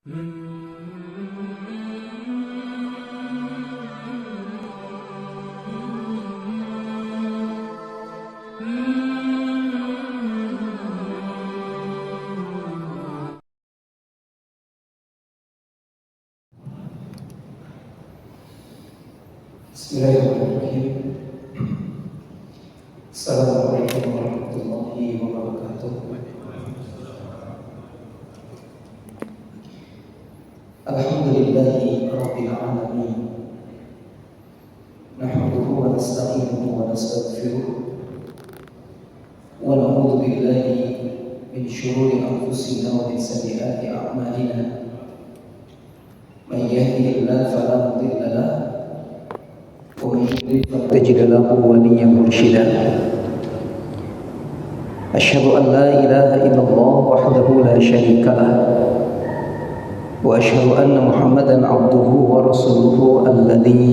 Bismillahirrahmanirrahim. Assalamualaikum warahmatullahi wabarakatuh. Alhamdulillahi rabbil alamin. Nahmaduhu wa nasta'inuhu wa nastaghfiruh. Wa na'udzu billahi min shururi anfusina wa min sayyiati a'malina. May yahdihillahu fala mudilla lahu ومن يضلل فلن تجد له وليا مرشدا أشهد أن لا إله إلا الله وحده لا شريك له وأشهد أن محمدا عبده ورسوله الذي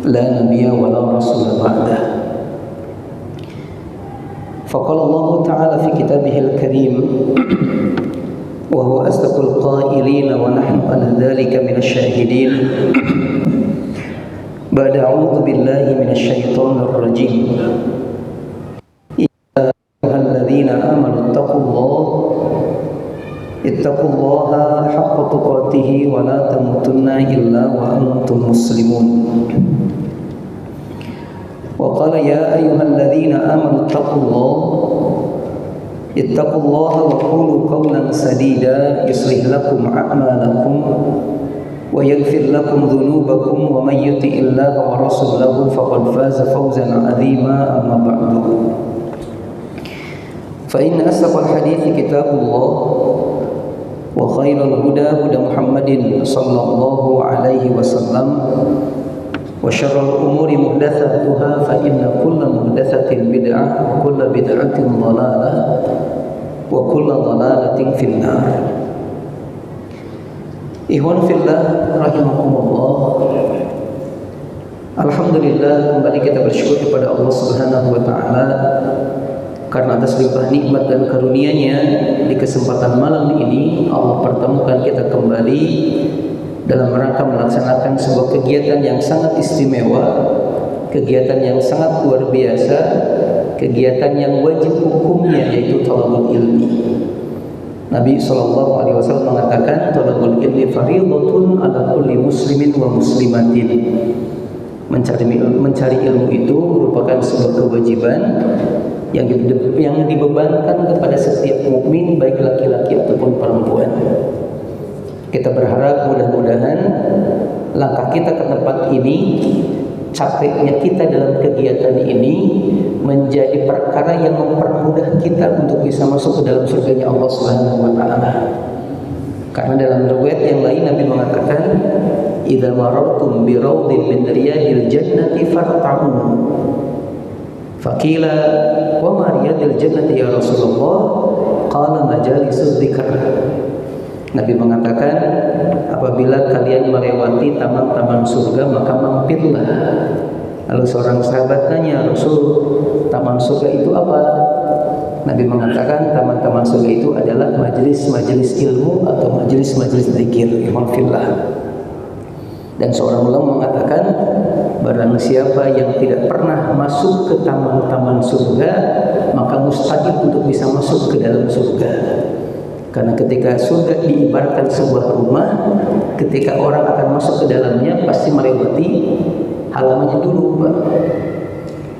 لا نبي ولا رسول بعده فقال الله تعالى في كتابه الكريم وهو أصدق القائلين ونحن على ذلك من الشاهدين بعد أعوذ بالله من الشيطان الرجيم يا أيها الذين آمنوا اتقوا الله حق تقاته ولا تموتن إلا وأنتم مسلمون وقال يا أيها الذين آمنوا اتقوا الله وقولوا قولا سديدا يصلح لكم أعمالكم ويغفر لكم ذنوبكم ومن يطع الله ورسوله فقد فاز فوزا عظيما أما بعد فإن أصدق الحديث كتاب الله وخير الهدى هدى محمد صلى الله عليه وسلم وشر الأمور محدثاتها فإن كل محدثة بدعة وكل بدعة ضلالة وكل ضلالة في النار. Ikhwan fillah rahimakumullah. Alhamdulillah, kembali kita bersyukur kepada Allah Subhanahu wa taala karena atas limpah nikmat dan karunia-Nya di kesempatan malam ini Allah pertemukan kita kembali dalam rangka melaksanakan sebuah kegiatan yang sangat istimewa, kegiatan yang sangat luar biasa, kegiatan yang wajib hukumnya yaitu thalabul ilmi. Nabi SAW mengatakan thalabul ilmi fardhatun ala kulli muslimin wa muslimatin. Mencari ilmu itu merupakan sebuah kewajiban yang dibebankan kepada setiap mukmin baik laki-laki ataupun perempuan. Kita berharap mudah-mudahan langkah kita ke tempat ini, capeknya kita dalam kegiatan ini menjadi perkara yang mempermudah kita untuk bisa masuk ke dalam surganya Allah Subhanahu wa taala. Karena dalam riwayat yang lain Nabi mengatakan, "Idza marartum bi raudin min riyadil jannati farta'u." Faqila, "Wa ma riyadil jannati ya Rasulullah?" Qala majalisuz dzikr. Nabi mengatakan, apabila kalian melewati taman-taman surga maka mampirlah. Lalu seorang sahabat tanya, Rasul, taman surga itu apa? Nabi mengatakan taman-taman surga itu adalah majelis-majelis ilmu atau majelis-majelis zikir. Alhamdulillah. Dan seorang ulama mengatakan barang siapa yang tidak pernah masuk ke taman-taman surga maka mustahil untuk bisa masuk ke dalam surga. Karena ketika surga diibaratkan sebuah rumah, ketika orang akan masuk ke dalamnya pasti melewati halamannya dulu, Pak.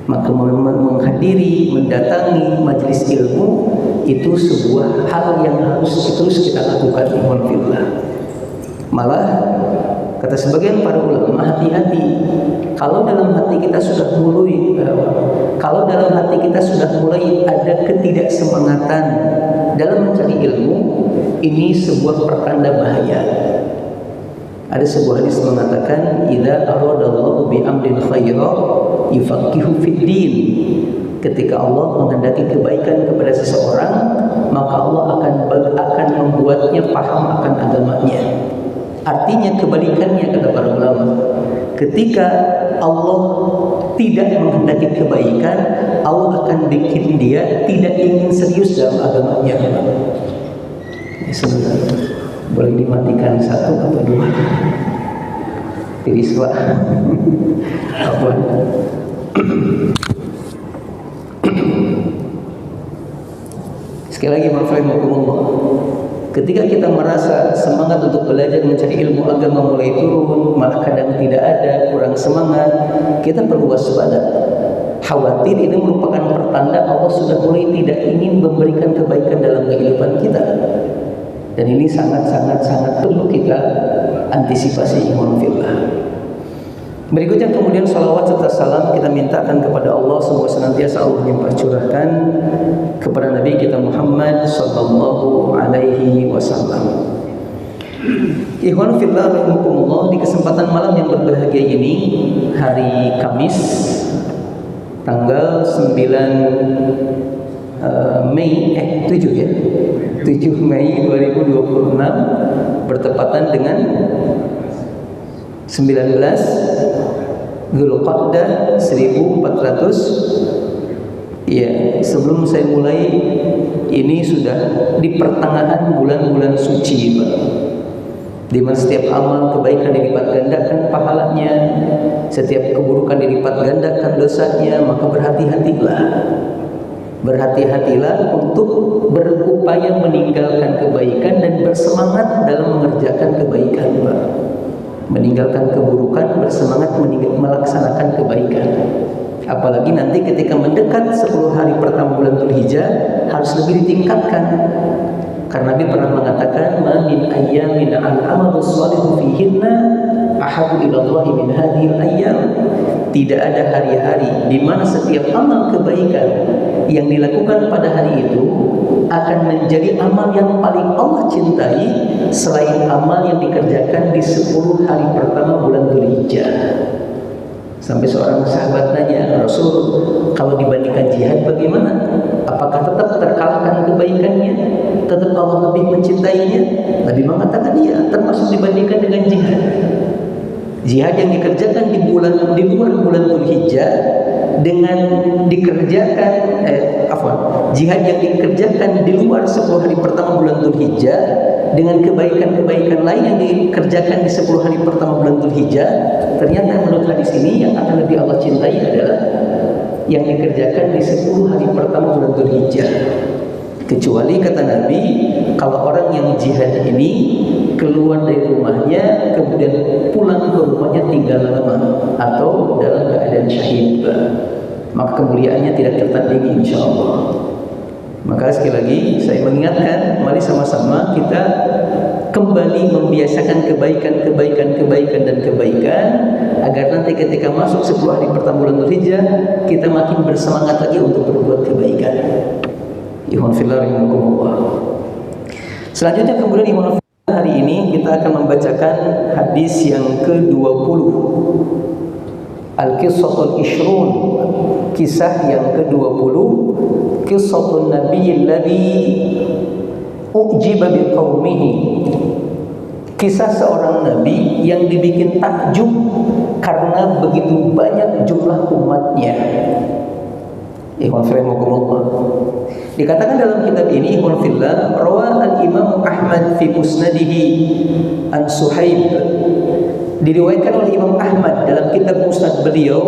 Maka menghadiri, mendatangi majelis ilmu itu sebuah hal yang harus terus kita lakukan. Alhamdulillah. Malah kata sebagian para ulama, hati-hati kalau dalam hati kita sudah mulai ada ketidaksemangatan dalam mencari ilmu, ini sebuah pertanda bahaya. Ada sebuah hadis mengatakan, "Idza aradallahu bi amrin khaira yufaqihu fid din." Ketika Allah menghendaki kebaikan kepada seseorang, maka Allah akan membuatnya paham akan agamanya. Artinya kebalikannya, kata para ulama. Ketika Allah tidak menghendaki kebaikan, Allah akan bikin dia tidak ingin serius dalam agamanya. Sebenarnya Boleh dimatikan 1 atau 2. Tiriswa. Apa? Sekali lagi mafahimullah. Ketika kita merasa semangat untuk belajar mencari ilmu agama mulai turun, malah kadang tidak ada, kurang semangat, kita perlu waspada. Khawatir ini merupakan pertanda Allah sudah mulai tidak ingin memberikan kebaikan dalam kehidupan kita. Dan ini sangat perlu kita antisipasi, ikhwan fillah. Berikutnya kemudian salawat serta salam kita mintakan kepada Allah, semoga senantiasa Allah melimpah curahkan kepada Nabi kita Muhammad sallallahu alaihi wasallam. Ikhwan fillah rahimakumullah, di kesempatan malam yang berbahagia ini, hari Kamis tanggal 9 Mei 7 ya. 7 Mei 2026 bertepatan dengan 19 Dzulqa'dah 1400. Ya, sebelum saya mulai, ini sudah di pertengahan bulan-bulan suci, Pak. Di mana setiap amal kebaikan dilipat gandakan pahalanya, setiap keburukan dilipat gandakan dosanya, maka berhati-hatilah untuk berupaya meninggalkan kebaikan dan bersemangat dalam mengerjakan kebaikan, Pak. Meninggalkan keburukan, bersemangat melaksanakan kebaikan. Apalagi nanti ketika mendekat 10 hari pertama bulan Dzulhijjah harus lebih ditingkatkan. Karena Nabi pernah mengatakan, "Ma min ayyamin al-amalu shalihu fihinna ahabbu ila Allah min hadhil ayyam." Tidak ada hari-hari di mana setiap amal kebaikan yang dilakukan pada hari itu akan menjadi amal yang paling Allah cintai selain amal yang dikerjakan di 10 hari pertama bulan Dzulhijjah. Sampai seorang sahabat nanya, "Rasul, kalau dibandingkan jihad bagaimana? Apakah tetap terkalahkan kebaikannya? Tetap Allah lebih mencintainya?" Nabi mengatakan, iya, termasuk dibandingkan dengan jihad. Jihad yang dikerjakan di luar bulan Dzulhijjah dengan dikerjakan jihad yang dikerjakan di luar 10 hari pertama bulan Dzulhijjah dengan kebaikan-kebaikan lain yang dikerjakan di 10 hari pertama bulan Dzulhijjah, ternyata menurut hadis ini yang akan lebih Allah cintai adalah yang dikerjakan di 10 hari pertama bulan Dzulhijjah. Kecuali kata Nabi, kalau orang yang jihad ini keluar dari rumahnya kemudian pulang ke rumahnya tinggal lama atau dalam keadaan syahid, maka kemuliaannya tidak tertandingi insyaallah. Maka sekali lagi saya mengingatkan, mari sama-sama kita kembali membiasakan kebaikan agar nanti ketika masuk 10 hari pertama bulan Dzulhijjah kita makin bersemangat lagi untuk berbuat kebaikan. Ikhwan fillah rahimakumullah. Selanjutnya kemudian ikhwan fillah, hari ini kita akan membacakan hadis yang ke-20. Al-Qissatul Ishrun, kisah yang ke-20, Qissatun Nabiyil ladzi ujiba biqaumihi. Kisah seorang nabi yang dibikin takjub karena begitu banyak jumlah umatnya. Ikhwan fillah, dikatakan dalam kitab ini, ikhwan fillah, rawa al-Imam Ahmad fi musnadihi an Suhaib, diriwayatkan oleh Imam Ahmad dalam kitab musnad beliau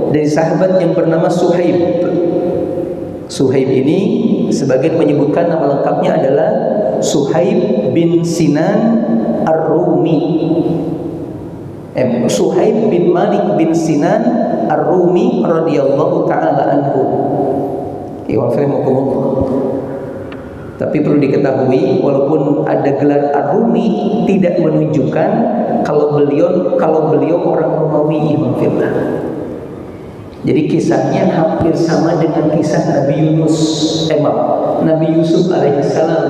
dari sahabat yang bernama Suhaib. Suhaib ini sebagian menyebutkan nama lengkapnya adalah Suhaib bin Sinan Ar-Rumi. Suhaib bin Malik bin Sinan Ar-Rumi radhiyallahu taala anhu. Tapi perlu diketahui, walaupun ada gelar Ar-Rumi, tidak menunjukkan kalau beliau orang Romawi. Jadi kisahnya hampir sama dengan kisah Nabi Yusuf alaihissalam.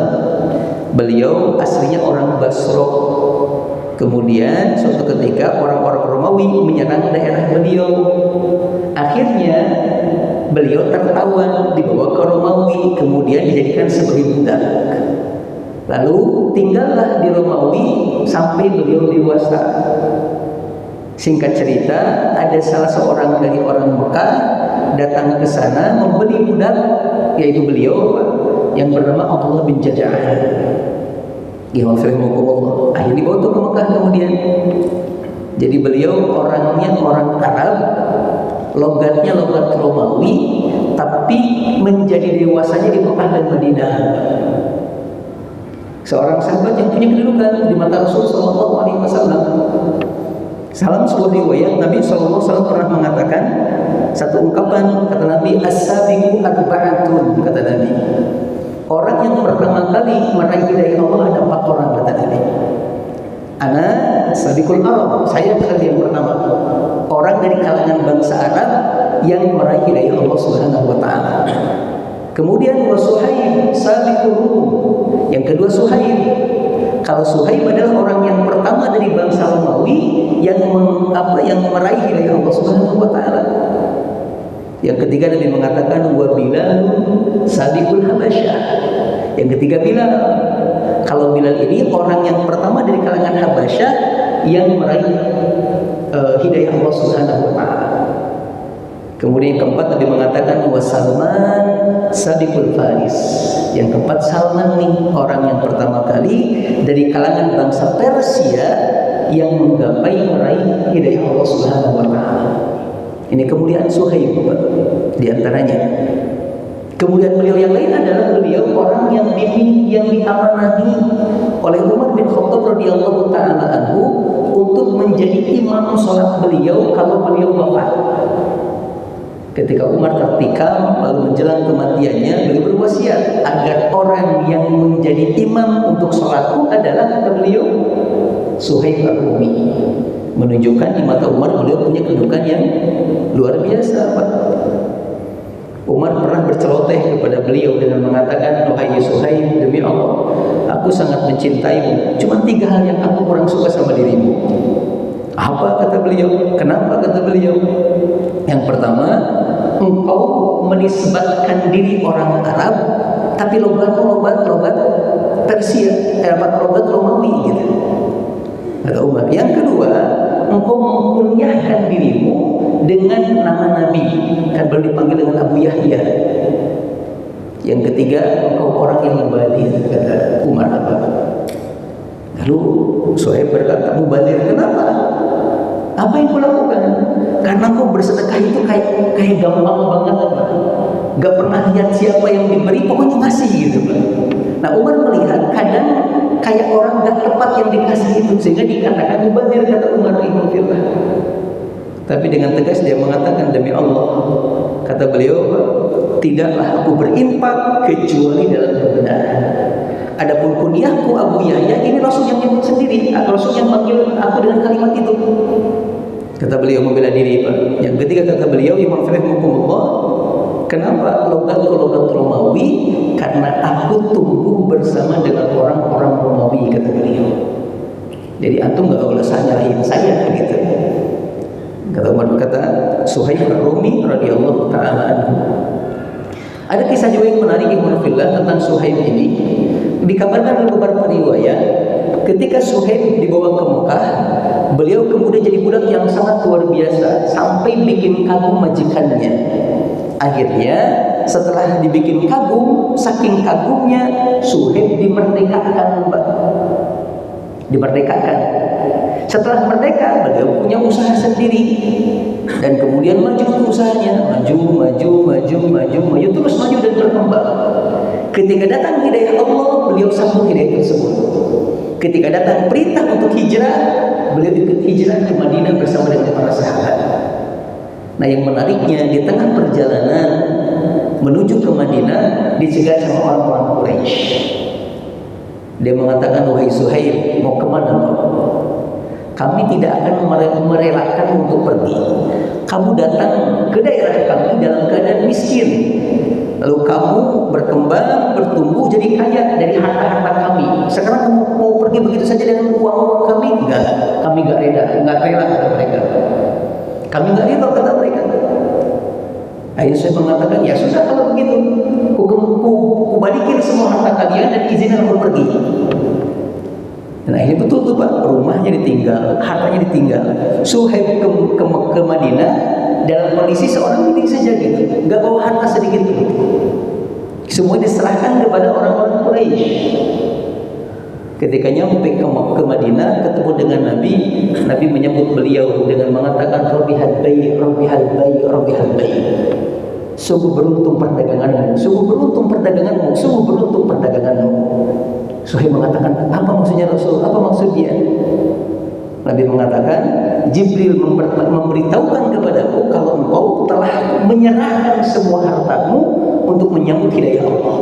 Beliau aslinya orang Basra. Kemudian suatu ketika orang-orang Romawi menyerang daerah beliau. Akhirnya beliau tertawan, dibawa ke Romawi, kemudian dijadikan sebagai budak. Lalu tinggallah di Romawi sampai beliau dewasa. Singkat cerita, ada salah seorang dari orang Mekah datang ke sana membeli budak, yaitu beliau yang bernama Abdullah bin Jada'ah. Akhirnya dibawa tuh ke Mekah kemudian. Jadi beliau orangnya orang Arab, logatnya logat Romawi, tapi menjadi dewasanya di Mekah dan Madinah. Seorang sahabat yang punya kedudukan di mata Rasul Sallallahu Alaihi Wasallam. Salam sebuah riwayat Nabi Sallallahu Alaihi Wasallam pernah mengatakan satu ungkapan, kata Nabi, as-sabiqu arba'atun, kata Nabi. Orang yang pertama kali meraih hidayah Allah ada 4 orang, kata Nabi. Ana sabiqul Arab, saya adalah yang pertama. Orang dari kalangan bangsa Arab yang meraih hidayah Allah Subhanahu wa taala. Kemudian wa Suhaib sabiqul Rum. Yang kedua Suhaib. Kalau Suhaib adalah orang yang pertama dari bangsa Romawi yang meraih hidayah Allah Subhanahu wa taala. Yang ketiga Nabi mengatakan wa Bilal sabiqul Habasyah. Yang ketiga Bilal. Kalau Bilal ini orang yang pertama dari kalangan Habasyah yang meraih hidayah Allah Subhanahu wa taala. Kemudian yang keempat Nabi mengatakan wa Salman sabiqul Faris. Yang keempat Salman nih, orang yang pertama kali dari kalangan bangsa Persia yang menggapai meraih hidayah Allah Subhanahu wa taala. Ini kemuliaan Suhaib di antaranya. Kemudian beliau yang lain adalah beliau orang yang diamanahi oleh Umar bin Khattab radhiyallahu taala anhu untuk menjadi imam salat beliau kalau beliau wafat. Ketika Umar tertikam lalu menjelang kematiannya, beliau berwasiat agar orang yang menjadi imam untuk salatku adalah kata beliau Suhaib ar-Rumi. Menunjukkan di mata Umar beliau punya kedudukan yang luar biasa, Pak. Umar pernah berceloteh kepada beliau dengan mengatakan, "Wahai Suhaib, demi Allah, aku sangat mencintaimu. Cuma 3 hal yang aku kurang suka sama dirimu." Apa kata beliau? Kenapa kata beliau? Yang pertama, engkau menisbatkan diri orang Arab, tapi logat Persia, logat Romawi gitu. Kata Umar. Yang kedua, engkau mengkunyahkan dirimu dengan nama Nabi, kan baru dipanggil dengan Abu Yahya. Yang ketiga, engkau orang yang mubadir, kata Umar. Lalu Suhaib berkata, mubadir kenapa? Apa yang kau lakukan? Karena kau bersedekah itu kayak gampang banget, Pak. Gak pernah lihat siapa yang diberi, pokoknya ngasih gitu, Pak. Nah Umar melihat kadang kayak orang gak tepat yang dikasih itu, sehingga dikatakan mubadir, kata Umar ibn Firlah. Tapi dengan tegas dia mengatakan, demi Allah, kata beliau, tidaklah aku berinfak kecuali dalam kebenaran. Adapun kunyahku Abu Yahya, ini Rasul yang nyebut sendiri, Rasul yang panggil aku dengan kalimat itu. Kata beliau membela diri, Pak. Yang ketiga kata beliau, Imam Firahmukumullah, kenapa logat Romawi? Karena aku tumbuh bersama dengan orang-orang Romawi, kata beliau. Jadi antum gak usah nyalahin saya gitu. Kata Umar, kata Suhaib ar-Rumi radhiyallahu ta'ala anhu. Ada kisah juga yang menarik Ibnu Fillah tentang Suhaib ini. Dikabarkan oleh beberapa riwayat, ketika Suhaib dibawa ke Mekah, beliau kemudian jadi budak yang sangat luar biasa sampai bikin kagum majikannya. Akhirnya setelah dibikin kagum, saking kagumnya Suhaib dimerdekakan, Mbak. Dimerdekakan. Setelah merdeka, beliau punya usaha sendiri dan kemudian maju usahanya, maju terus maju dan berkembang. Ketika datang hidayah Allah, beliau sambut hidayah tersebut. Ketika datang perintah untuk hijrah, beliau ikut hijrah ke Madinah bersama dengan para sahabat. Nah, yang menariknya di tengah perjalanan menuju ke Madinah dicegat sama orang-orang Quraisy. Dia mengatakan, wahai Suhaib, mau kemana kau? Kami tidak akan merelakan untuk pergi. Kamu datang ke daerah kami dalam keadaan miskin. Lalu kamu berkembang, bertumbuh jadi kaya dari harta-harta kami. Sekarang kamu mau pergi begitu saja dengan uang-uang kami? Enggak, kami enggak rela kata mereka. Kami enggak rela kata mereka. Akhirnya saya mengatakan, ya sudah kalau begitu, ku balikin semua harta kalian dan izinkan aku pergi. Nah ini betul tuh Pak, rumahnya ditinggal, hartanya ditinggal. Suhaib ke Madinah dalam kondisi seorang diri saja gitu, nggak bawa harta sedikit pun. Semua diserahkan kepada orang-orang Quraisy. Ketika nyampe ke Madinah, ketemu dengan Nabi, Nabi menyambut beliau dengan mengatakan Rabihal bay', Rabihal bay', Rabihal bay'. Sungguh beruntung perdaganganmu, sungguh beruntung perdaganganmu, sungguh beruntung perdaganganmu. Suhaib mengatakan, apa maksudnya Rasul? Apa maksud dia? Nabi mengatakan, Jibril memberitahukan kepadaku kalau engkau telah menyerahkan semua hartamu untuk menyambut hidayah Allah,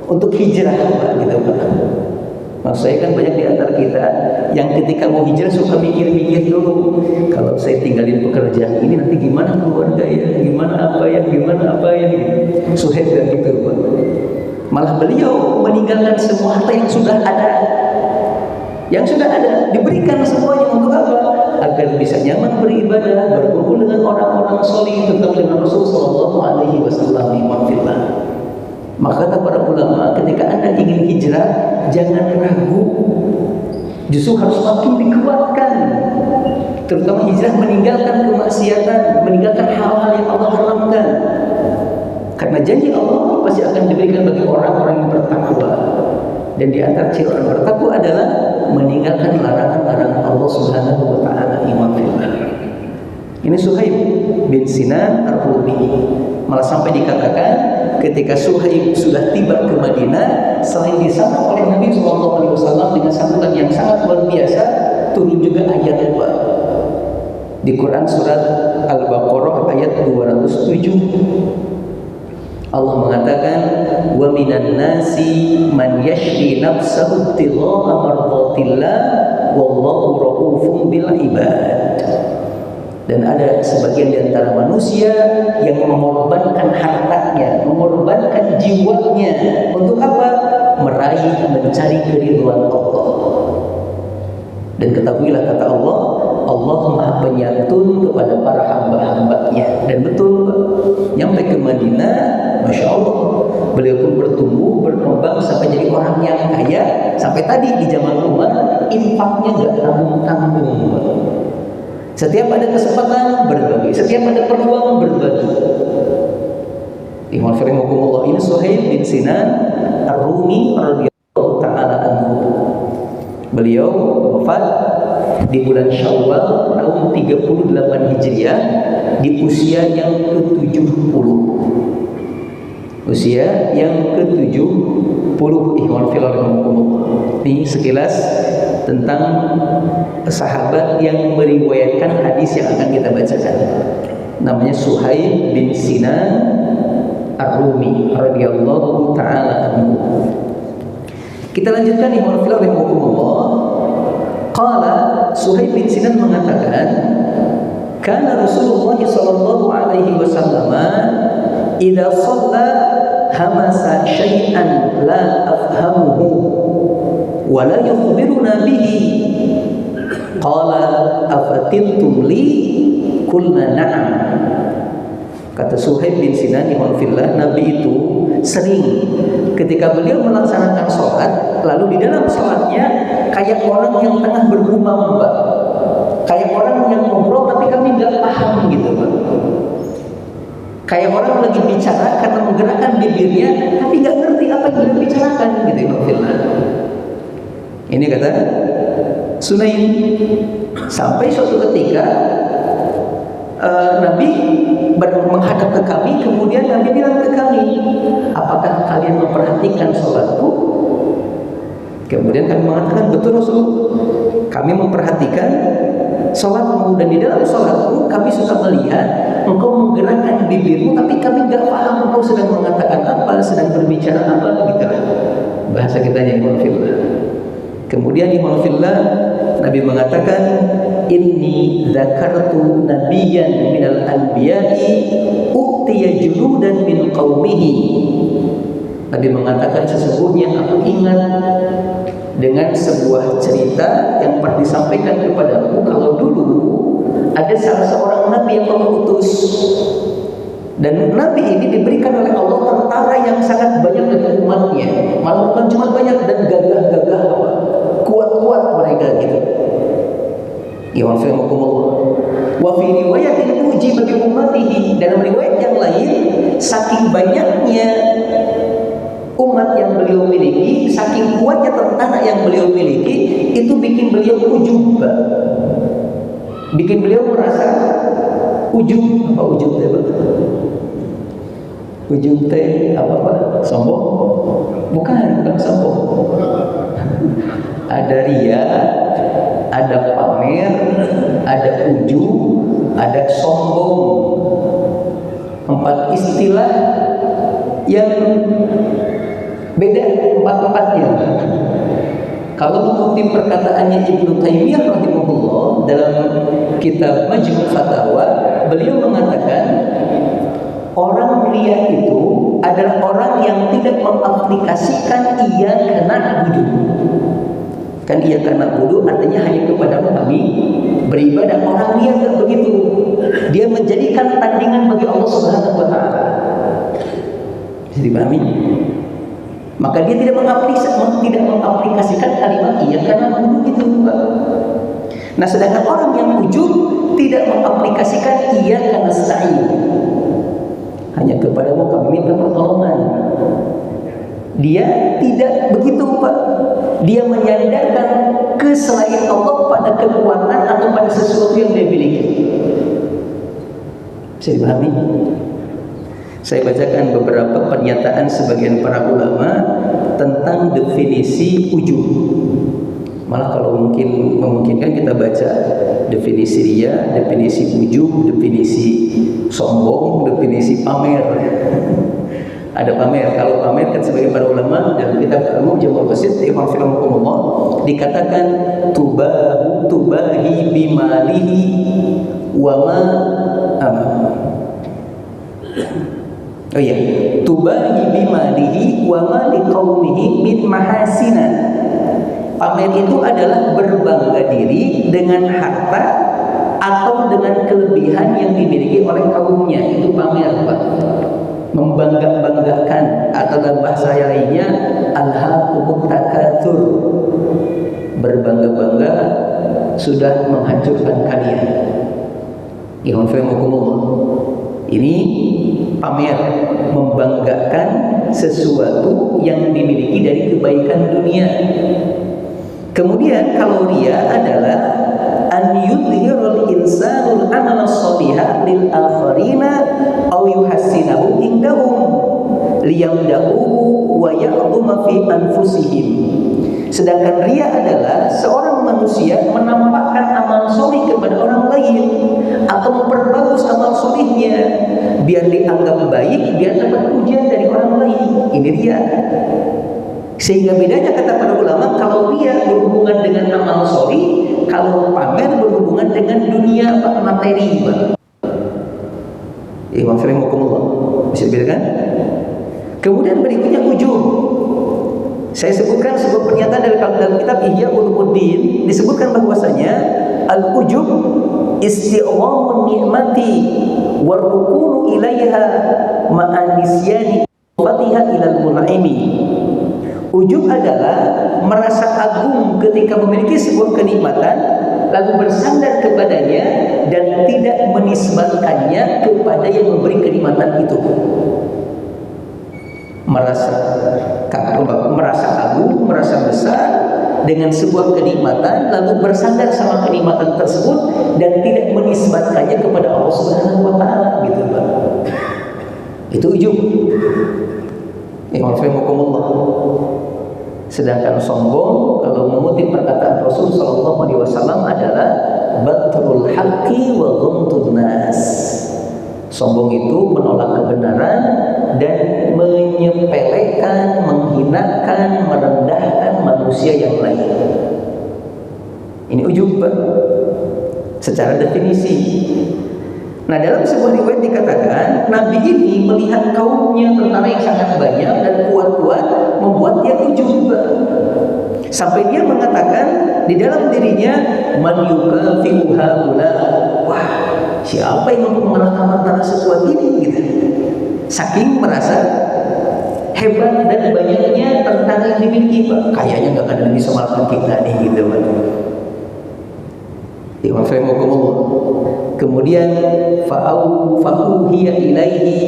untuk hijrah, gitu Pak. Maksud saya kan banyak di antara kita yang ketika mau hijrah suka mikir-mikir dulu, kalau saya tinggalin pekerjaan ini nanti gimana keluarga ya, gimana apa ya. Suhaib gak gitu Pak. Malah beliau meninggalkan semua harta yang sudah ada, diberikan semuanya untuk apa? Agar bisa nyaman beribadah, berkumpul dengan orang-orang soleh, terutama dengan Rasulullah SAW. Maka kata para ulama, ketika Anda ingin hijrah, jangan ragu, justru harus makin dikuatkan. Terutama hijrah meninggalkan kemaksiatan, meninggalkan hal-hal yang Allah haramkan. Karena janji Allah pasti akan diberikan bagi orang-orang yang bertakwa. Dan di antara ciri orang bertakwa adalah meninggalkan larangan-larangan Allah Subhanahu wa taala. Ini Suhaib bin Sinan Ar-Rumi. Malah sampai dikatakan ketika Suhaib sudah tiba ke Madinah, selain disambut oleh Nabi SAW dengan sambutan yang sangat luar biasa, turun juga ayat 2 di Quran surat Al-Baqarah ayat 207. Allah mengatakan, wa minan nasi man yashri nafsahu ibtigha'a mardatillah wallahu raufun bil ibad. Dan ada sebagian di antara manusia yang mengorbankan hartanya, mengorbankan jiwanya untuk apa? Meraih, mencari keridhaan Allah. Dan ketahuilah kata Allah, Allah Maha Penyantun kepada para hamba-hambanya. Dan betul, nyampe ke Madinah, Masya Allah, beliau pun bertumbuh, berkembang sampai jadi orang yang kaya. Sampai tadi di zaman Umar, infaknya gak tanggung-tanggung. Setiap ada kesempatan berbagi, setiap ada peluang berbagi. Imam Firmanullah ini Suhaib bin Sinan Ar-Rumi radhiyallahu ta'ala anhu. Beliau wafat di bulan Syawal tahun 38 Hijriah di usia yang ke-70. Usia yang ke-70. Ikhwan fillah rahimakumullah. Ini sekilas tentang sahabat yang meriwayatkan hadis yang akan kita bacakan. Namanya Suhaib bin Sinan Ar-Rumi radhiyallahu ta'ala anhu. Kita lanjutkan ikhwan fillah rahimakumullah. Qala Suhaib bin Sinan mengatakan, kana Rasulullah sallallahu alaihi wasallam idza shalla hamasa syai'an la afhamuhu wa la yukhbiruna bihi qala afatintum li qulna na'am. Kata Suhaib bin Sinan rahimahullah, Nabi itu sering ketika beliau melaksanakan sholat, lalu di dalam sholatnya kayak orang yang tengah bergumam, Pak. Kayak orang yang ngobrol tapi kami nggak paham gitu, Pak. Kayak orang lagi bicara karena menggerakkan bibirnya tapi nggak ngerti apa yang beliau bicarakan gitu, rahimahullah. Ini kata Sunaim. Sampai suatu ketika Nabi menghadap ke kami, kemudian Nabi bilang ke kami, apakah kalian memperhatikan sholatku? Kemudian kami mengatakan, betul Rasul, kami memperhatikan sholatmu, dan di dalam sholatmu kami suka melihat engkau menggerakkan bibirmu tapi kami nggak paham engkau sedang mengatakan apa, sedang berbicara apa, gitu lah bahasa kitanya Imam Fillah. Kemudian Imam Fillah, Nabi mengatakan, inni dzakartu nabiyyan minal anbiya'i utiya juludan min qaumihi. Nabi mengatakan, sesungguhnya aku ingat dengan sebuah cerita yang pernah disampaikan kepadaku kalau dulu ada salah seorang nabi yang Allah utus. Dan nabi ini diberikan oleh Allah tentara yang sangat banyak dari umatnya. Malah bukan cuma banyak dan gagah-gagah, kuat-kuat mereka gitu. Ya wafiqakumullah. Wa fi riwayatin uji bagi ummatihi, dalam riwayat yang lain, saking banyaknya umat yang beliau miliki, saking kuatnya tentara yang beliau bikin beliau merasa ujub. Apa ujub teh? Ujub teh apa? Sombong? Bukan sombong. Ada ria, ada pamer, ada ujub, ada sombong. 4 istilah yang beda empat-empatnya. Kalau mengutip perkataannya Ibnu Taimiyah rahimahullah dalam kitab Majmu' Fatawa, beliau mengatakan orang ria itu adalah orang yang tidak mengaplikasikan iyyaka na'budu. Kan iyyaka na'budu artinya hanya kepada kami beribadah. Orang ria enggak begitu. Dia menjadikan tandingan bagi Allah Subhanahu wa taala. Bisa dipahami? Maka dia tidak mengaplikasikan kalimat iyyaka na'budu itu, Pak. Nah, sedangkan orang yang ujub tidak mengaplikasikan iyyaka nasta'in. Hanya kepadamu kami minta pertolongan. Dia tidak begitu, Pak. Dia menyandarkan ke selain Allah pada kekuatan atau pada sesuatu yang dia miliki. Bisa dipahami? Saya bacakan beberapa pernyataan sebagian para ulama tentang definisi ujub. Malah kalau memungkinkan kita baca definisi ria, definisi ujub, definisi sombong, definisi pamer. Ada pamer. Kalau pamer kan sebagai para ulama dalam kitab Al-Mu'jam Jamul Basit Imam Firmanullah dikatakan tubahi bimalihi wa ma tubahi bimalihi wa ma liqaumihi min mahasina. Pamer itu adalah berbangga diri dengan harta atau dengan kelebihan yang dimiliki oleh kaumnya. Itu pamer, Pak. Membangga-banggakan, atau dalam bahasa lainnya alhaakumut takatsur. Berbangga-bangga sudah menghancurkan kalian. Ini pamer, membanggakan sesuatu yang dimiliki dari kebaikan dunia. Kemudian kalau ria adalah an yudhirul insanul amala shaliha lil akharina aw yuhassinahu indahum liyamdahu wa ya'dhuma fi anfusihim. Sedangkan ria adalah seorang manusia menampakkan amal soleh kepada orang lain atau memperbagus amal solehnya biar dianggap baik, biar dapat pujian dari orang lain. Ini ria. Sehingga bedanya kata para ulama, kalau ria berhubungan dengan amal soleh, kalau pamer berhubungan dengan dunia materi, Pak. Imam Firmanullah bisa dibedakan. Kemudian berikutnya ujub. Saya sebutkan sebuah pernyataan dalam kitab Ihya Ulumuddin, disebutkan bahwasanya al-ujub isti'wamun ni'mati wa rukunu ilaiha ma'an nisyani fatiha ilal mun'imi. Ujub adalah merasa agung ketika memiliki sebuah kenikmatan lalu bersandar kepadanya dan tidak menisbatkannya kepada yang memberi kenikmatan itu. Merasa agung, merasa besar dengan sebuah kenikmatan lalu bersandar sama kenikmatan tersebut dan tidak menisbatkannya kepada Allah Subhanahu wa taala, gitu, Pak. Itu ujub. Alhamdulillah. Sedangkan sombong kalau mengutip perkataan Rasul sallallahu alaihi wasallam adalah batrul haqqi wa ghamtun nas. Sombong itu menolak kebenaran dan menyepelekan, menghinakan, merendahkan manusia yang lain. Ini ujub, Pak. Secara definisi. Nah, dalam sebuah riwayat dikatakan Nabi ini melihat kaumnya tentara yang sangat banyak dan kuat-kuat membuat dia ujub. Sampai dia mengatakan di dalam dirinya man yukafi'u haula. Wah, siapa yang mampu mengalahkan tentara sekuat ini, gitu. Saking merasa hebat dan banyaknya tentara yang dimiliki, Pak. Kayaknya nggak akan ada bisa mengalahkan kita nih, gitu, Pak. Kemudian fa'uhiya ilaihi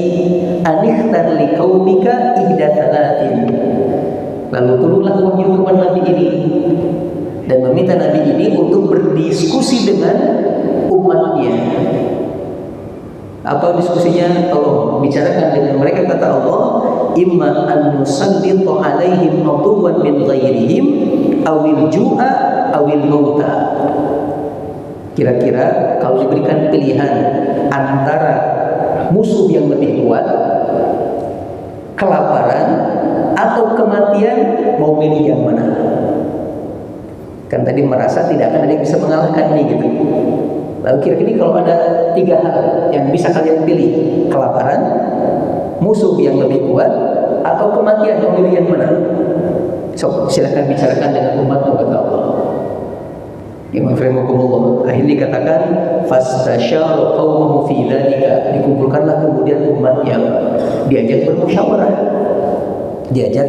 anikhtar liqaumika ihdatsalatin. Lalu turunlah wahyu kepada Nabi ini dan meminta Nabi ini untuk berdiskusi dengan umatnya. Apa diskusinya? Tolong bicarakan dengan mereka. Kata Allah, imma an nusallitu alaihim aduwan min ghairihim awil ju'a awil mauta. Kira-kira kalau diberikan pilihan antara musuh yang lebih kuat, kelaparan atau kematian, mau milih yang mana? Kan tadi merasa tidak akan ada yang bisa mengalahkan nih gitu. Lalu kira-kira kalau ada 3 hal yang bisa kalian pilih, kelaparan, musuh yang lebih kuat, atau kematian, mau pilih yang mana? So, silahkan bicarakan dengan umatmu, kata Allah. Imam Rahimahumullah. Akhirnya dikatakan fastasyara qaumahu fi dzalika. Dikumpulkanlah kemudian umat yang diajak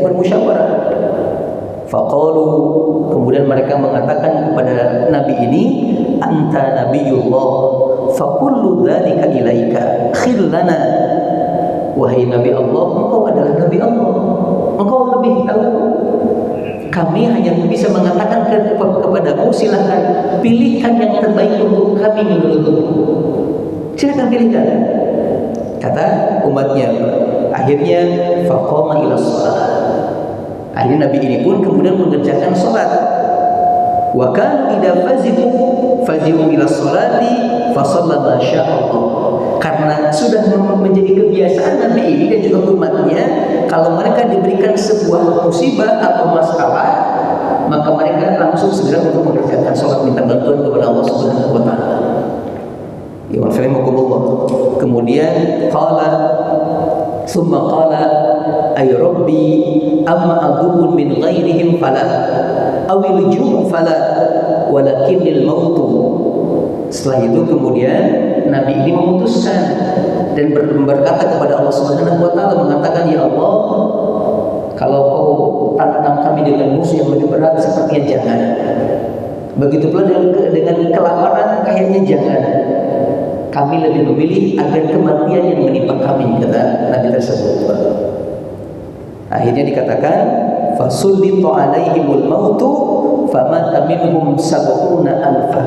bermusyawarah. Faqalu, kemudian mereka mengatakan kepada Nabi ini, anta nabiyullah fakullu dzalika ilaika khillana. Wahai Nabi Allah, engkau adalah Nabi Allah, engkau lebih tahu. Kami hanya bisa mengatakan kepadamu, silakan pilihkan yang terbaik untuk kami menurutmu. Silakan pilihkan. Kata umatnya. Akhirnya faqama ila shalah. Akhirnya Nabi ini pun kemudian mengerjakan salat. Wa kan idza fazi'u ila sholati fa shalla ma sya'allah. Karena sudah menjadi kebiasaan Nabi ini dan juga umatnya, kalau mereka diberikan sebuah musibah atau masalah, maka mereka langsung segera untuk mengerjakan sholat minta bantuan kepada Allah Subhanahu wa taala. Ya rahimakumullah. Kemudian summa qala ay rabbi amma adubun min ghairihim fala awil ju' fala walakinil mautu. Setelah itu kemudian Nabi ini memutuskan dan berkata kepada Allah Subhanahu wa taala, mengatakan, ya Allah, kalau kau tantang kami dengan musuh yang lebih berat, sepertinya jangan. Begitu pula dengan kelaparan, kayaknya jangan. Kami lebih memilih agar kematian yang menimpa kami, kata Nabi tersebut. Akhirnya dikatakan fasullitu alaihimul mautu famata minhum sab'una alfa.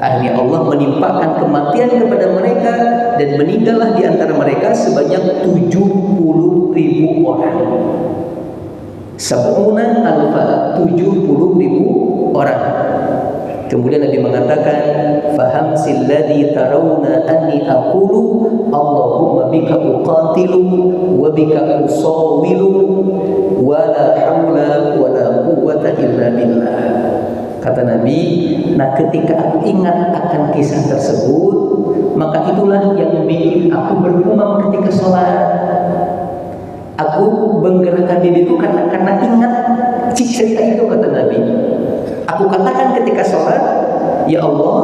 Akhirnya Allah menimpakan kematian kepada mereka dan meninggallah di antara mereka sebanyak 70.000 orang. Sab'una alfa, 70.000 orang. Kemudian Nabi mengatakan, faham silladhi tarawna anni aqulu Allahumma bika uqatilu wa bika usawilu wa la hawla wa la quwwata illa billah. Kata Nabi, nah ketika aku ingat akan kisah tersebut, maka itulah yang bikin aku bergumam ketika sholat. Aku menggerakkan diriku karena ingat cerita itu, kata Nabi. Aku katakan ketika sholat, ya Allah,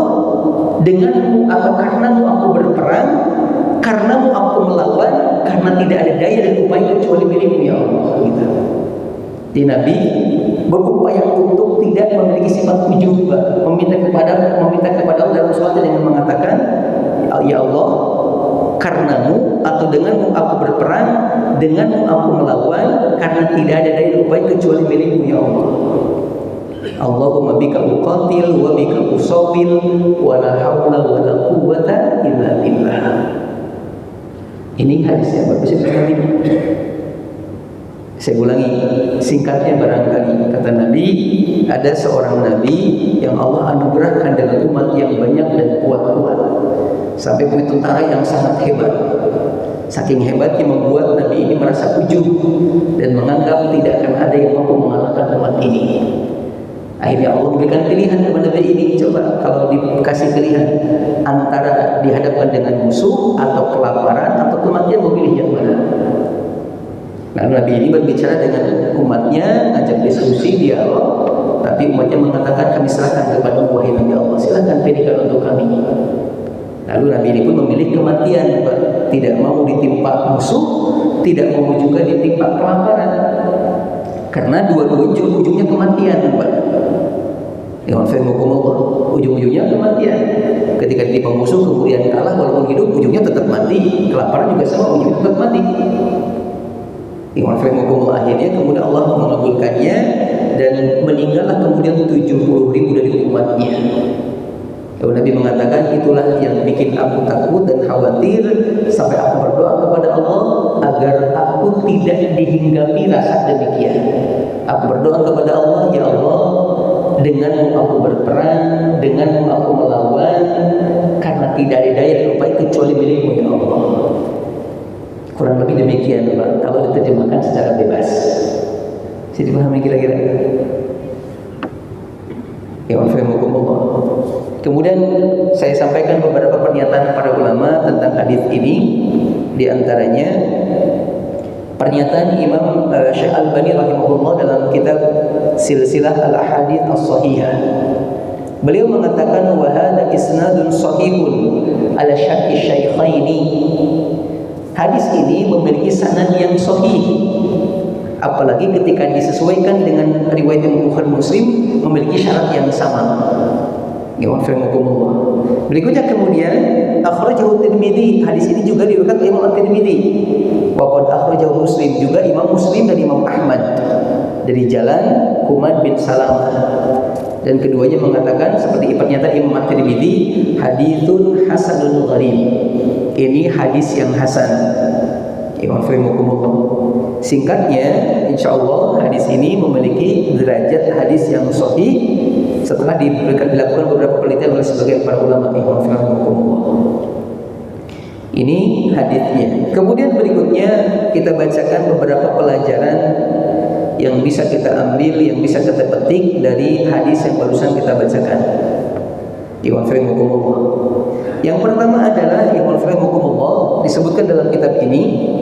denganmu atau karenamu aku berperang, karenamu aku melawan, karena tidak ada daya dan upaya kecuali milikmu, ya Allah. Gitu. Jadi Nabi berupaya untuk tidak memiliki sifat ujub, meminta kepada Allah dalam sholat dengan mengatakan, ya Allah, karenamu atau denganmu aku berperang, denganmu aku melawan, karena tidak ada daya dan upaya kecuali milikmu, ya Allah. Allahumma bika uqatil wa bika usawil wa la hawla wa la quwwata illa billah. Ini hadisnya bagus sekali. Saya ulangi singkatnya barangkali. Kata Nabi, ada seorang Nabi yang Allah anugerahkan dengan umat yang banyak dan kuat-kuat, sampai punya tentara yang sangat hebat. Saking hebatnya membuat Nabi ini merasa ujub dan menganggap tidak akan ada yang mampu mengalahkan umat ini. Akhirnya Allah memberikan pilihan kepada Nabi ini. Coba kalau dikasih pilihan antara dihadapkan dengan musuh atau kelaparan atau kematian, mau pilih yang mana? Nah, Nabi ini berbicara dengan umatnya, ngajak diskusi, dialog, tapi umatnya mengatakan, kami serahkan kepada wahai Nabi Allah, silahkan pilihkan untuk kami. Lalu Nabi ini pun memilih kematian, tidak mau ditimpa musuh, tidak mau juga ditimpa kelaparan, karena dua-duanya ujungnya kematian, Pak. Ujung-ujungnya kematian. Ketika ditimpa musuh kemudian kalah, walaupun hidup, ujungnya tetap mati. Kelaparan juga sama, ujungnya tetap mati. Akhirnya kemudian Allah mengabulkannya dan meninggallah kemudian 70.000 dari umatnya. Lalu Nabi mengatakan, itulah yang bikin aku takut dan khawatir sampai aku berdoa kepada Allah agar aku tidak dihinggapi rasa demikian. Aku berdoa kepada Allah, ya Allah, denganmu aku berperang, denganmu aku melawan, karena tidak ada daya upaya kecuali milikmu ya Allah. Kurang lebih demikian Pak, kalau diterjemahkan secara bebas. Bisa dipahami kira-kira? Ya Allah. Kemudian saya sampaikan beberapa pernyataan para ulama tentang hadis ini. Di antaranya pernyataan Imam Syekh Al-Albani rahimahullah dalam kitab Silsilah Al-Ahadits As-Shahihah. Beliau mengatakan wa hadza isnadun shahihun ala syarti syaikhaini. Hadis ini memiliki sanad yang sahih. Apalagi ketika disesuaikan dengan riwayat Bukhari Muslim memiliki syarat yang sama. Berikutnya kemudian akhrajahu Tirmidzi. Hadis ini juga diriwayatkan oleh Imam At-Tirmidzi. Wa qad akhrajahu Muslim, juga Imam Muslim dan Imam Ahmad dari jalan Humaid bin Salamah. Dan keduanya mengatakan seperti pernyataan Imam At-Tirmidzi, haditsun hasanun gharib. Ini hadis yang hasan. Singkatnya, insyaallah hadis ini memiliki derajat hadis yang sahih setelah dilakukan beberapa penelitian oleh sebagian para ulama. Ini hadisnya. Kemudian berikutnya kita bacakan beberapa pelajaran yang bisa kita ambil, yang bisa kita petik dari hadis yang barusan kita bacakan. Yang pertama adalah disebutkan dalam kitab ini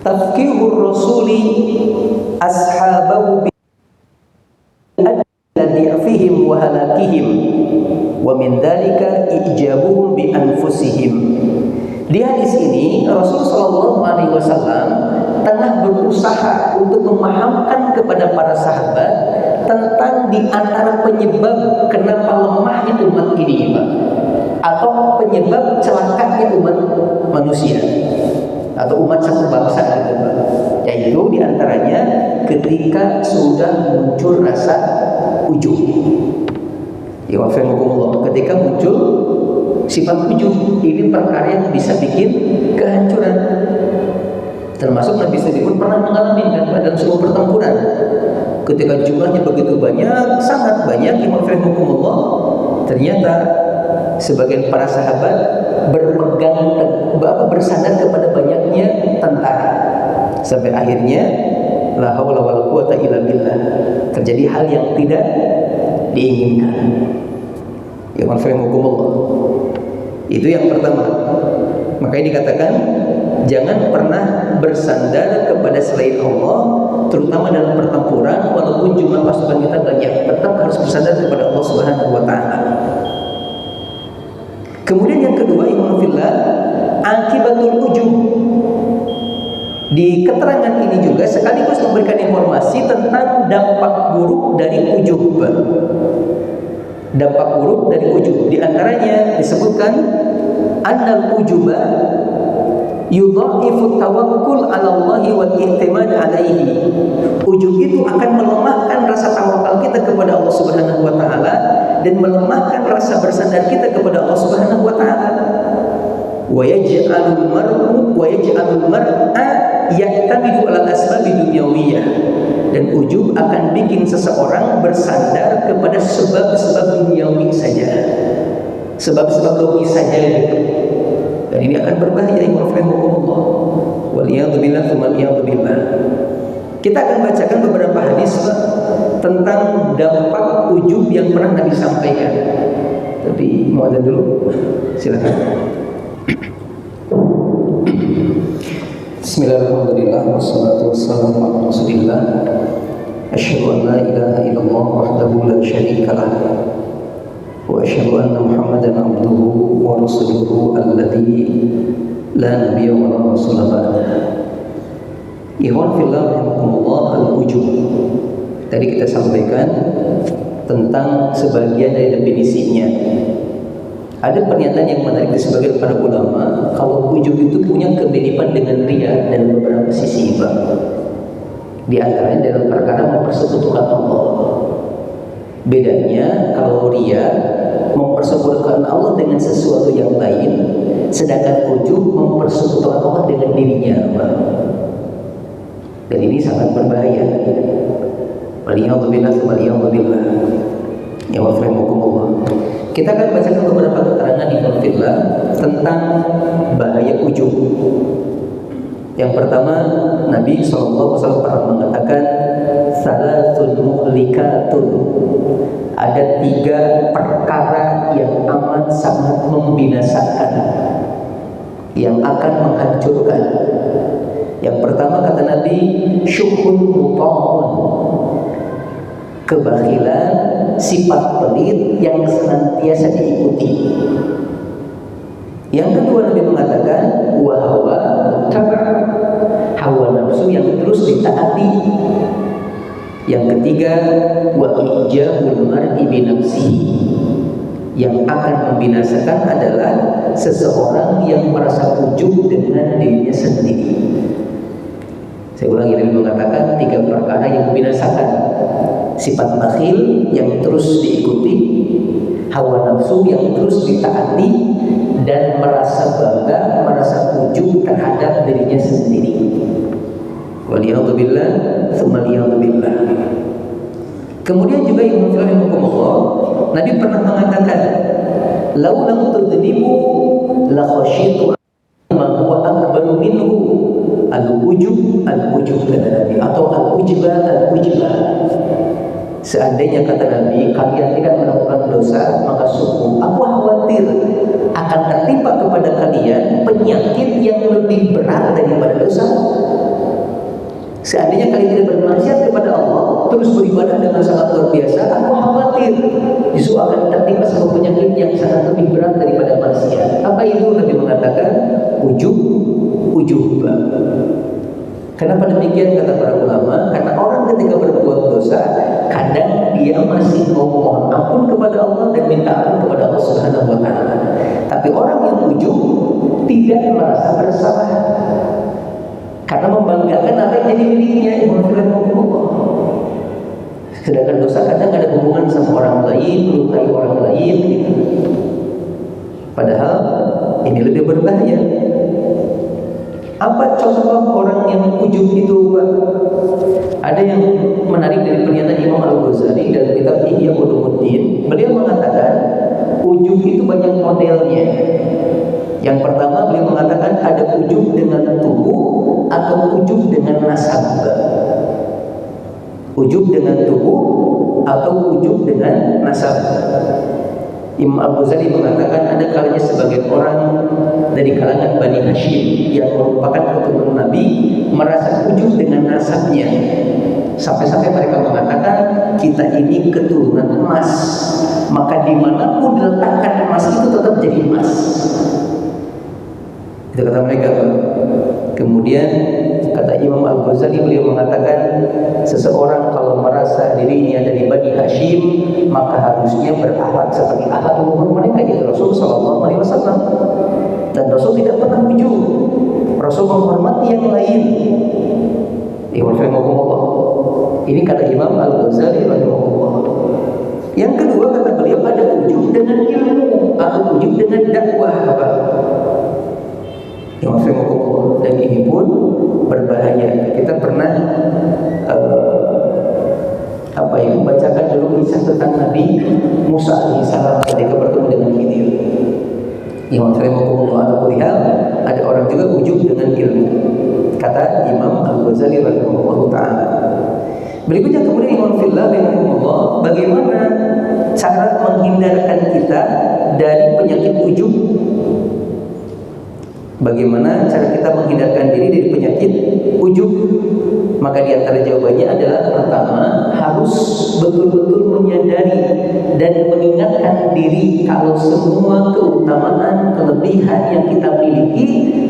tafkihur rasuli ashabahu bil fihim wa halakihim wa min dzalika ijabuhum bi anfusihim. Di hadis ini Rasul sallallahu alaihi wasallam tengah berusaha untuk memahamkan kepada para sahabat tentang di antara penyebab kenapa lemahnya umat ini, Pak, atau penyebab celakanya umat manusia atau umat satu bangsa gitu, Pak. Yaitu di antaranya ketika sudah muncul rasa ujub. Ya wafakumullah, ketika muncul sifat ujub, ini perkara yang bisa bikin kehancuran. Termasuk Nabi sendiri pun pernah mengalami dalam sebuah pertempuran. Ketika jumlahnya begitu banyak, sangat banyak, Imam Rahimahumullah, ternyata sebagian para sahabat bersandar kepada banyaknya tentara. Sampai akhirnya la haula wala quwata illa billah, terjadi hal yang tidak diinginkan. Imam Rahimahumullah. Itu yang pertama. Makanya dikatakan jangan pernah bersandar kepada selain Allah, terutama dalam pertempuran. Walaupun jumlah pasukan kita banyak, tetap harus bersandar kepada Allah Subhanahu wa taala. Kemudian yang kedua, iman fillah, akibatul ujub. Di keterangan ini juga sekaligus memberikan informasi tentang dampak buruk dari ujub. Dampak buruk dari ujub, di antaranya disebutkan annal ujuba yudha'ifu tawakkul 'ala Allah wal i'timad 'alaihi. Ujub itu akan melemahkan rasa tawakal kita kepada Allah Subhanahu wa taala dan melemahkan rasa bersandar kita kepada Allah Subhanahu wa taala. Wa yaj'alul mar'a ya'tamidu 'ala asbabi dunyawiyah. Dan ujub akan bikin seseorang bersandar kepada sebab-sebab duniawi saja, sebab-sebab logis saja gitu. Dan ini akan berbahaya. Waliyadzubillah tsumma waliyadzubillah. Kita akan bacakan beberapa hadis tentang dampak ujub yang pernah Nabi sampaikan. Tapi mau ada dulu, silakan. Bismillahirrahmanirrahim. Wassalatu wassalamu ala Rasulillah. Asyhadu an la ilaha illallah wahdahu la syarika lah. Wa asyhadu anna Muhammadan abduhu wa rasuluhu alladzi la nabiyya wa la rasula ba'dah. Ikhwan fillah rahimakumullah, al-ujub. Tadi kita sampaikan tentang sebagian dari definisinya. Ada pernyataan yang menarik di sebagian para ulama, kalau ujub itu punya kemiripan dengan riya dan beberapa sisi, Pak. Di antaranya dalam perkara mempersekutukan Allah. Bedanya kalau ria mempersekutukan Allah dengan sesuatu yang lain, sedangkan ujub mempersekutukan Allah dengan dirinya. Dan ini sangat berbahaya. Waliyadzubillah. Ya wafirmukumullah. Kita akan bacakan beberapa keterangan di Al-Fillah tentang bahaya ujub. Yang pertama, Nabi SAW pernah mengatakan salasun muhlikatun. Ada 3 perkara yang amat sangat membinasakan, yang akan menghancurkan. Yang pertama kata Nabi, syuhun muta'un, kebakhilan, sifat pelit yang senantiasa diikuti. Yang kedua Nabi mengatakan hawa nafsu yang terus ditaati. Yang ketiga wa ijabul mar'i bi nafsihi, yang akan membinasakan adalah seseorang yang merasa ujub dengan dirinya sendiri. Saya ulangi, Nabi mengatakan 3 perkara yang membinasakan: sifat bakhil yang terus diikuti, hawa nafsu yang terus ditaati, dan merasa bangga, merasa ujub terhadap dirinya sendiri. Waliyadzubillah, tsumma liyadzubillah. Kemudian juga yang Allah, Nabi pernah mengatakan, "Lau lam tudnibu la khasyitu ma huwa akbaru minhu." Al-ujub kata Nabi, atau al-ujba. Seandainya kata Nabi kalian tidak melakukan dosa, maka sungguh aku khawatir akan tertimpa kepada kalian penyakit yang lebih berat daripada dosa. Seandainya kalian tidak bermaksiat kepada Allah, terus beribadah dengan sangat luar biasa, aku khawatir justru akan tertimpa sebuah penyakit yang sangat lebih berat daripada maksiat. Apa itu? Nabi mengatakan ujub. Kenapa demikian kata para ulama? Karena orang ketika berbuat dosa, kadang dia masih mau mohon ampun kepada Allah dan minta ampun kepada Allah Subhanahu wa taala. Tapi orang yang ujub tidak merasa bersalah, karena membanggakan apa yang jadi miliknya. Sedangkan dosa kadang ada hubungan sama orang lain, melukai orang lain, padahal ini lebih berbahaya. Apa contoh orang yang ujub itu, Pak? Ada yang menarik dari pernyataan Imam Al-Ghazali dalam kitab Ihya Ulumuddin. Beliau mengatakan ujub itu banyak modelnya. Yang pertama beliau mengatakan ada ujub dengan tubuh atau ujub dengan nasab. Ujub dengan tubuh atau ujub dengan nasab. Imam Al-Ghazali mengatakan ada kalanya sebagai orang dari kalangan Bani Hashim yang merupakan keturunan Nabi merasa ujub dengan nasabnya, sampai-sampai mereka mengatakan kita ini keturunan emas, maka dimanapun diletakkan emas itu tetap jadi emas. Itu kata mereka. Kemudian kata Imam Al-Ghazali, beliau mengatakan seseorang kalau merasa dirinya dari Bani Hashim, maka harusnya berakhlak seperti akhlak leluhur mereka, yaitu Rasul Sallallahu Alaihi Wasallam. Dan Rasul tidak pernah ujub. Rasul menghormati yang lain. Ini kata Imam Al-Ghazali rahimahullah. Yang kedua kata beliau ada ujub dengan ilmu atau ujub dengan dakwah. Dan ini pun berbahaya. Kita pernah membacakan dulu kisah tentang Nabi Musa alaihissalam ketika bertemu dengan Khidir. Ada orang juga ujub dengan ilmu, kata Imam Al-Ghazali rahimahullah taala. Berikutnya kemudian Imam Fillah rahimahullah, bagaimana cara menghindarkan kita dari penyakit ujub? Bagaimana cara kita menghindarkan diri dari penyakit ujub? Maka di antara jawabannya adalah pertama, harus betul-betul menyadari dan mengingatkan diri kalau semua keutamaan, kelebihan yang kita miliki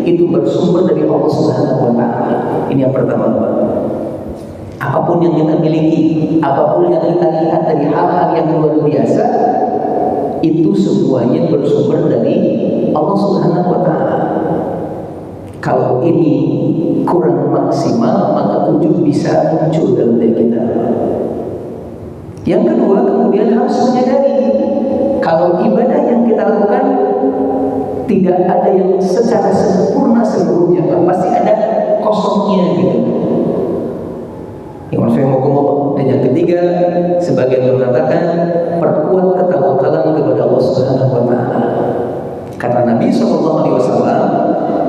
itu bersumber dari Allah Subhanahu wa taala. Ini yang pertama, Pak. Apapun yang kita miliki, apapun yang kita lihat dari hal-hal yang luar biasa, itu semuanya bersumber dari Allah Subhanahu wa taala. Kalau ini kurang maksimal, maka ujub bisa muncul. Yang kedua, kemudian harus menyadari kalau ibadah yang kita lakukan tidak ada yang secara sempurna seluruhnya, pasti ada kosongnya gitu. Dan yang ketiga, sebagian mengatakan perkuat ketawakalan kepada Allah Subhanahu wa taala. Karena Nabi SAW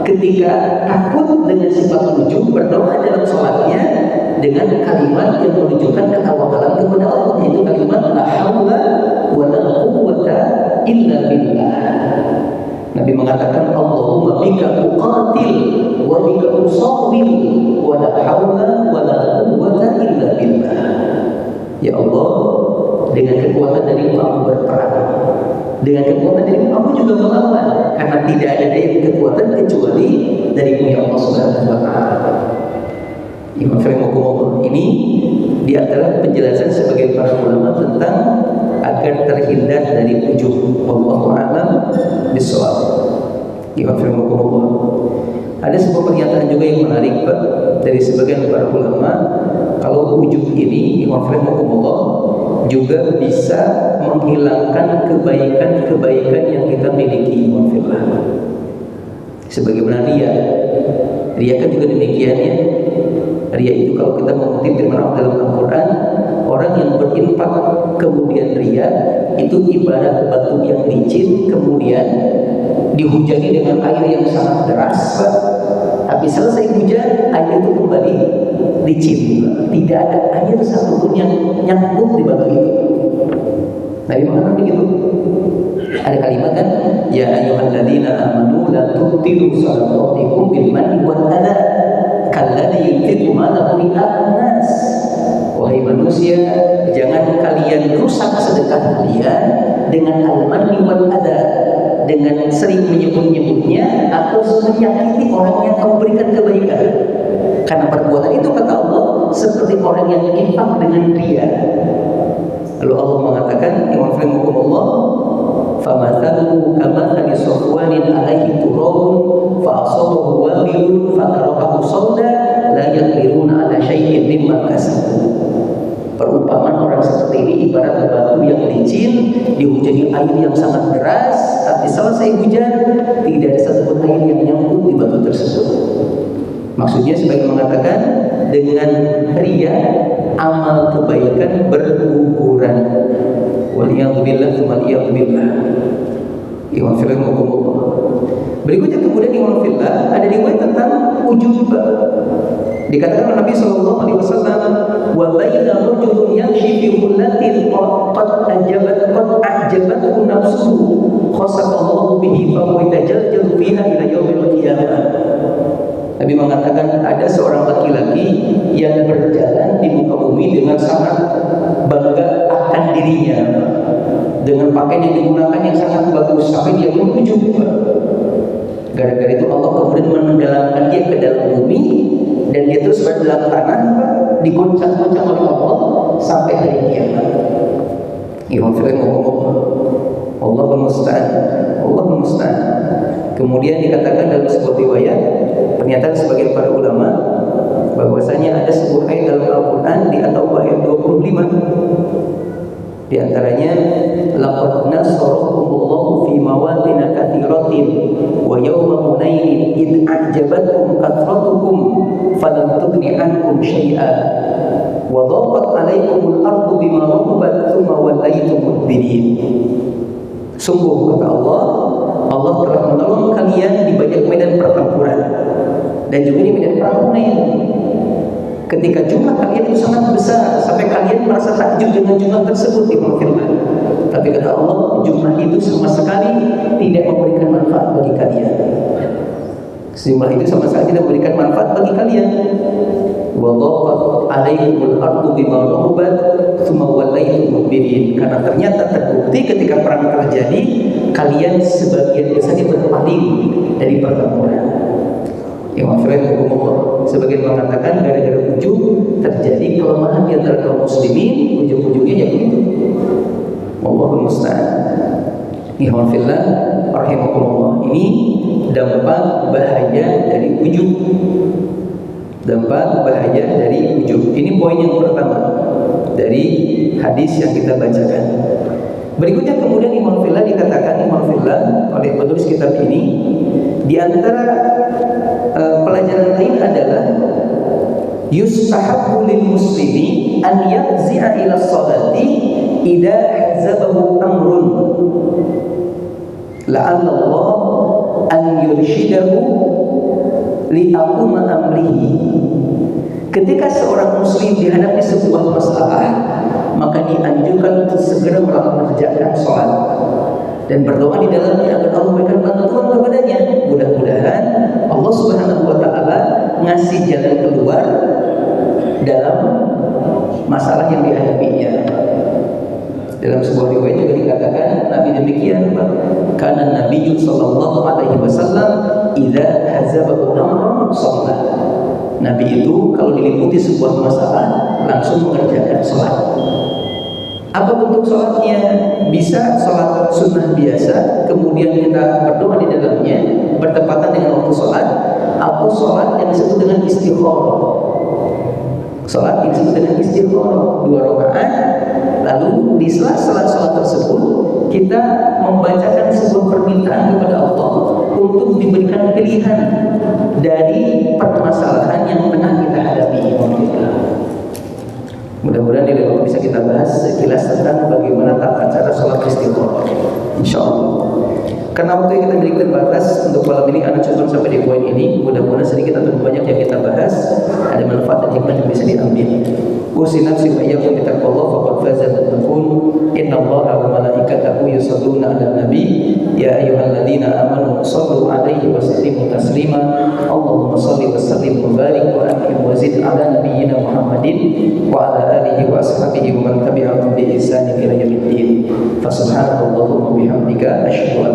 ketika takut dengan sifat ujub berdoa dalam sholatnya dengan kalimat yang menunjukkan ketawakalan kepada Allah, yaitu kalimat la haula wa la quwwata illa billah. Nabi mengatakan Allahumma bika uqatil wa bika usawwil wa la haula wa la quwwata illa billah. Ya Allah, dengan kekuatan darimu aku berperang, dengan kekuatan darimu aku juga melawan, karena tidak ada daya kekuatan kecuali darimu ya Allah Subhanahu wa taala. Imam Rahimahullah, ini di antara penjelasan sebagai para ulama tentang agar terhindar dari ujub. Wallahu a'lam bishawab. Imam Rahimahullah. Ada sebuah pernyataan juga yang menarik Pak, dari sebagian para ulama, kalau ujub ini Imam Rahimahullah juga bisa menghilangkan kebaikan-kebaikan yang kita miliki. Imam Rahimahullah. Sebagaimana ria kan juga demikian ya. Ria itu kalau kita mengutip firman dalam Al-Quran, orang yang berinfak kemudian ria itu ibarat batu yang licin kemudian dihujani dengan air yang sangat deras, Pak. Tapi selesai hujan, air itu kembali licin, tidak ada air satupun yang nyangkut di batu itu. Nabi mengatakan begitu. Ada kalimat kan, ya ayyuhalladzina amanu la tubtilu shadaqatikum bil manni wal adha kalladzi yunfiqu malahu ri'a'an nas. Wahai manusia, jangan kalian rusak sedekah kalian dengan al-manni wal adha, dengan sering menyebut-nyebutnya atau menyakiti orang yang kamu berikan kebaikan. Karena perbuatan itu kata Allah seperti orang yang infak dengan ria. Lalu Allah mengatakan, Imam Rahimahullah, famathaluhu kamathali safwanin alaihi turabun fa asabahu wabilun fatarahu sawda la yaqdiruna ala syai'in mimma kasabu. Perumpamaan orang seperti ini ibarat batu yang licin dihujani air yang sangat deras, tapi selesai hujan tidak ada satupun air yang nyangkut di batu tersebut. Maksudnya sebagai mengatakan dengan ria amal kebaikan berguguran. Waliyadzubillah waliyadzubillah. Imam Rahimahullah. Berikutnya kemudian Imam Fillah ada riwayat tentang ujub. Dikatakan Nabi sallallahu alaihi wasallam, wa baina rajulin yamshi fi qullatin qad ajabathu nafsuhu khasaballahu bihi fa huwa yatajaljalu fiha ila yaumil qiyamah. Nabi mengatakan ada seorang laki-laki yang berjalan di muka bumi dengan sangat bangga akan dirinya, dengan pakaian yang digunakan yang sangat bagus sampai dia menuju. Gara-gara itu Allah kemudian menenggelamkan dia ke dalam bumi dan dia terus berdalam tanah, digoncang-goncang oleh Allah sampai hari kiamat. Imam Fillah ngomong, Allahul musta'an, Allahul musta'an. Kemudian dikatakan dalam sebuah riwayat, pernyataan sebagian para ulama, bahwasanya ada sebuah ayat dalam Al-Quran di At-Taubah ayat 25. Di antaranya, laqad nasarakumullahu fi mawatin katsiratin wa yawma hunainin id a'jabatkum kathratukum falam tughni ankum syai'a wa dhaqat 'alaikumul ardu bima rahabat tsumma wallaytum mudbirin. Sungguh kata Allah, Allah telah menolong kalian di banyak medan pertempuran dan juga di medan perang Hunain. Ketika jumlah kalian itu sangat besar sampai kalian merasa takjub dengan jumlah tersebut di firman. Tapi kata Allah, jumlah itu sama sekali tidak memberikan manfaat bagi kalian. Jumlah itu sama sekali tidak memberikan manfaat bagi kalian. Wallahu alaikumul ardu bima rahabat tsumma wallaytum mudbirin. Karena ternyata terbukti ketika perang terjadi, kalian sebagian besarnya berpaling dari pertempuran. Imam Rahimahullah sebagian mengatakan gara-gara ujub terjadi kelemahan di antara kaum muslimin, ujub-ujubnya ya begitu. Wallahul musta'an. Imam Fillah rahimahullah, ini dampak bahaya dari ujub. Dampak bahaya dari ujub. Ini poin yang pertama. dari hadis yang kita bacakan. Berikutnya kemudian dikatakan oleh penulis kitab ini, di antara pelajaran lain adalah yustahabbu lil muslimi an yaqzi'a ila sholati idza hazabahu amrun la'alla Allah an yurshidahu li aquma amrihi. Ketika seorang muslim dihadapi sebuah masalah, maka dianjurkan untuk segera mengerjakan sholat dan berdoa di dalamnya agar Allah memberikan bantuan kepadanya. Mudah-mudahan Allah Subhanahu wa taala ngasih jalan keluar dalam masalah yang dihadapinya. Dalam sebuah riwayat juga dikatakan Nabi demikian, karena Nabi sallallahu alaihi wasallam idza hazabahu amrun shalla. Nabi itu kalau diliputi sebuah masalah langsung mengerjakan sholat. Apa bentuk sholatnya? Bisa sholat sunnah biasa, kemudian kita berdoa di dalamnya bertepatan dengan waktu sholat, atau sholat yang disebut dengan istikharah. Sholat yang disebut dengan istikharah 2 rakaat, lalu di sela-sela sholat tersebut kita membacakan sebuah permintaan kepada Allah untuk diberikan pilihan dari permasalahan yang tengah kita hadapi. Mudah-mudahan di waktu bisa kita bahas sekilas tentang bagaimana tata cara sholat istikharah, insyaallah. Karena waktu yang kita miliki terbatas, untuk malam ini anak cukup sampai di poin ini. Mudah-mudahan sedikit atau banyak yang kita bahas ada manfaat dan hikmah yang bisa diambil. Usi nafsi wa iyyakum bittaqwallah faqad faza al-muttaqun. Innallaha wa malaikatahu yusholluna 'alan nabi ya ayyuhalladzina amanu shallu 'alaihi wa sallimu taslima. Allahumma shalli wa sallim wa barik wa an'im wa zid 'ala nabiyyina Muhammadin wa 'ala alihi wa ashabihi wa man tabi'ahum bi ihsan ila yaumiddin. Fa subhanakallahumma wa bihamdika asyhadu an